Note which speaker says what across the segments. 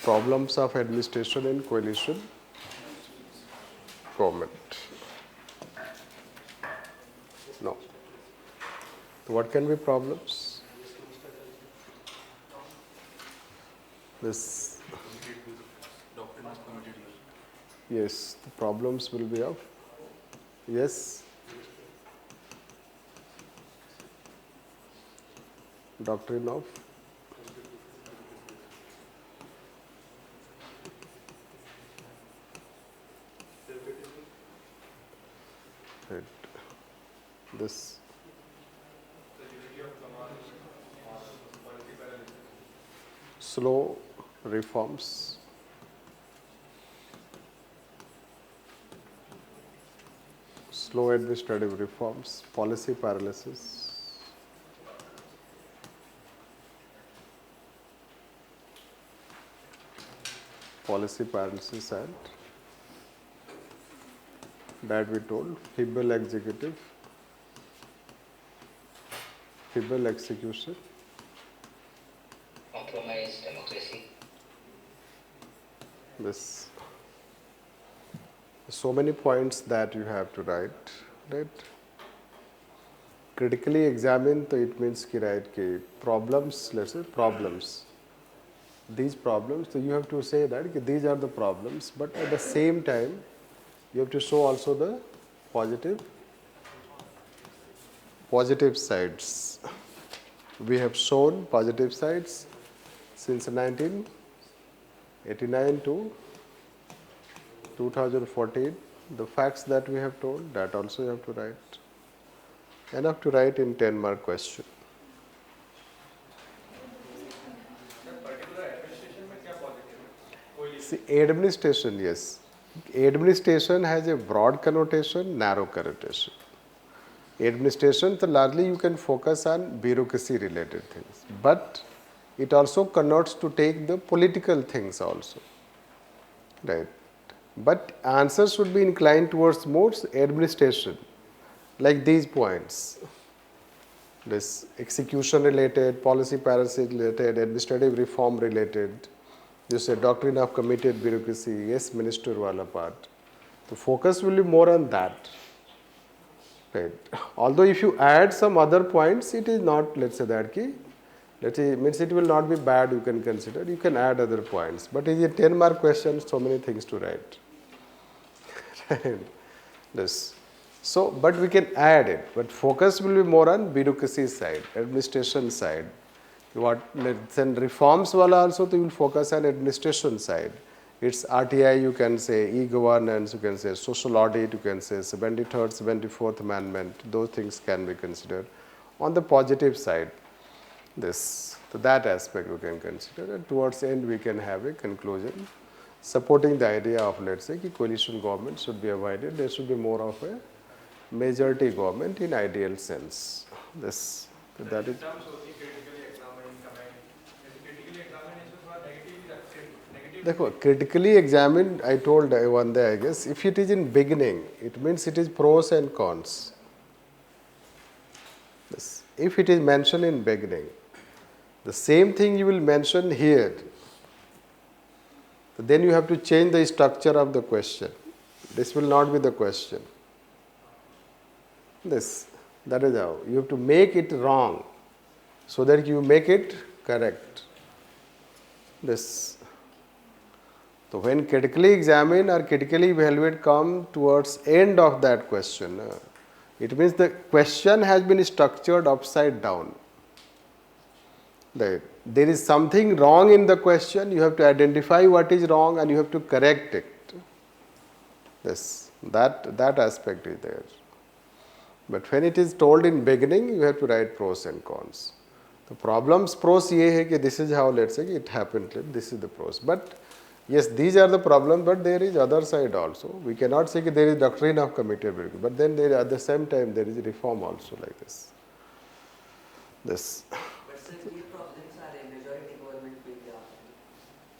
Speaker 1: Problems of administration in coalition government. No. What can be problems? This. Yes, the problems will be of. Yes. Doctrine of. Right. This. Slow reforms. Slow administrative reforms, policy paralysis, and that we told feeble executive, feeble execution,
Speaker 2: compromised democracy.
Speaker 1: This. So many points that you have to write, right? Critically examine, so it means ki write ki problems, let's say problems. These problems, so you have to say that ki these are the problems, but at the same time, you have to show also the positive sides. We have shown positive sides since 1989 to 2014, the facts that we have told, that also you have to write. Enough to write in 10-mark question. See, administration, yes. Administration has a broad connotation, narrow connotation. Administration, so largely you can focus on bureaucracy related things. But it also connotes to take the political things also. Right. But answers should be inclined towards more administration, like these points. This execution related, policy paralysis related, administrative reform related. You say doctrine of committed bureaucracy, yes, minister wala part. The focus will be more on that. Right. Although if you add some other points, it is not, let's say that key. Let's say, means it will not be bad, you can consider. You can add other points. But it is a 10-mark question, so many things to write. This. So, but we can add it. But focus will be more on bureaucracy side, administration side. Then reforms wala also you will focus on administration side. It's RTI, you can say, e-governance, you can say, social audit, you can say, 73rd, 74th Amendment. Those things can be considered. On the positive side, this. So that aspect we can consider. And towards the end, we can have a conclusion supporting the idea of, let's say, coalition government should be avoided. There should be more of a majority government in ideal sense. This. So that is. Critically examined, I told one day, I guess, if it is in beginning, it means it is pros and cons. Yes. If it is mentioned in beginning, the same thing you will mention here. Then you have to change the structure of the question. This will not be the question. This. That is how. You have to make it wrong so that you make it correct. This. So when critically examine or critically evaluate come towards end of that question, it means the question has been structured upside down. There is something wrong in the question, you have to identify what is wrong and you have to correct it. Yes, that aspect is there. But when it is told in beginning, you have to write pros and cons. The problems pros ye hai ki this is how, let's say, it happened, this is the pros. But yes, these are the problems, but there is other side also. We cannot say that there is doctrine of committed bureaucracy, but then there, at the same time there is reform also like this. This.
Speaker 3: But sir, these problems are a majority government में भी आते हैं.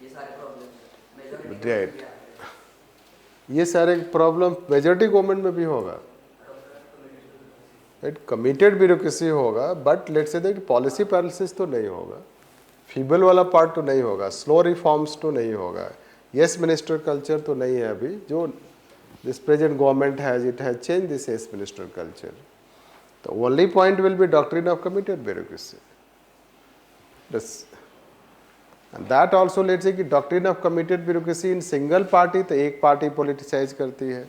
Speaker 3: ये सारे problems majority government
Speaker 1: Right.
Speaker 3: में भी आते हैं.
Speaker 1: ये सारे प्रॉब्लम मेजॉरिटी गवर्नमेंट में भी होगा. राइट, कमिटेड ब्यूरोक्रेसी होगा, but let's say that policy paralysis तो नहीं होगा. फीबल वाला पार्ट तो नहीं होगा, स्लो रिफॉर्म्स तो नहीं होगा, यस मिनिस्टर कल्चर तो नहीं है अभी जो this present government has, it has change this yes minister culture. The only point will be doctrine of committed bureaucracy. Yes. And that also let's say कि doctrine of committed bureaucracy in single party तो एक party politicize करती है.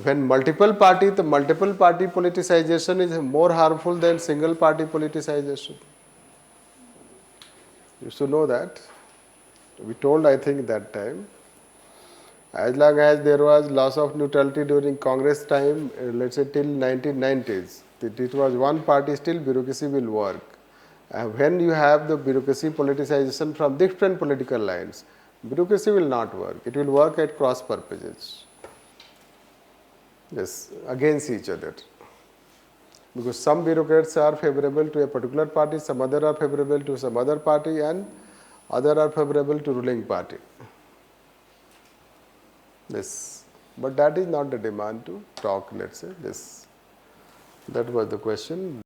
Speaker 1: When multiple party तो multiple party politicization is more harmful than single party politicization. You should know that. We told I think that time. As long as there was loss of neutrality during Congress time, let's say till 1990s, it was one party, still bureaucracy will work. And when you have the bureaucracy politicization from different political lines, bureaucracy will not work. It will work at cross purposes. Yes, against each other. Because some bureaucrats are favorable to a particular party, some other are favorable to some other party, and other are favorable to ruling party. This, but that is not the demand to talk, let's say this. That was the question.